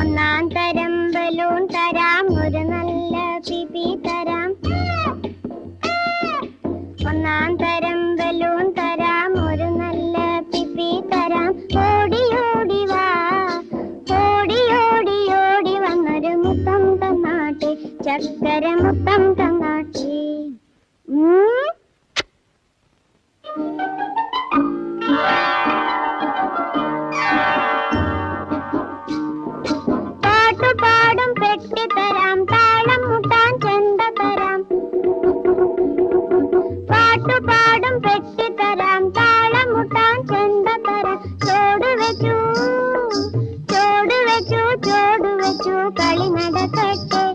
ഒന്നാം തരം ബലൂൺ തരാം, ഒരു നല്ല പിപി തരാം. ഒന്നാം തരം ബലൂൺ തരാം, ഒരു നല്ല പിപി തരാം. ഓടി ഓടി വാ, ഓടി ഓടി ഓടി വന്നൊരു മുത്തം തന്നാട്ടെ, ചക്കര മുത്തം തന്നാട്ടെ. പാട്ടുപാടും പെട്ടി തരാം, താളം മുട്ടാൻ ചെണ്ട തരാം. പാട്ടുപാടും പെട്ടി തരാം, താളം മുട്ടാൻ ചെണ്ട തരാം. ചോട് വെച്ചു ചോട് വെച്ചു ചോട് വെച്ചു കളി നടക്കട്ടെ.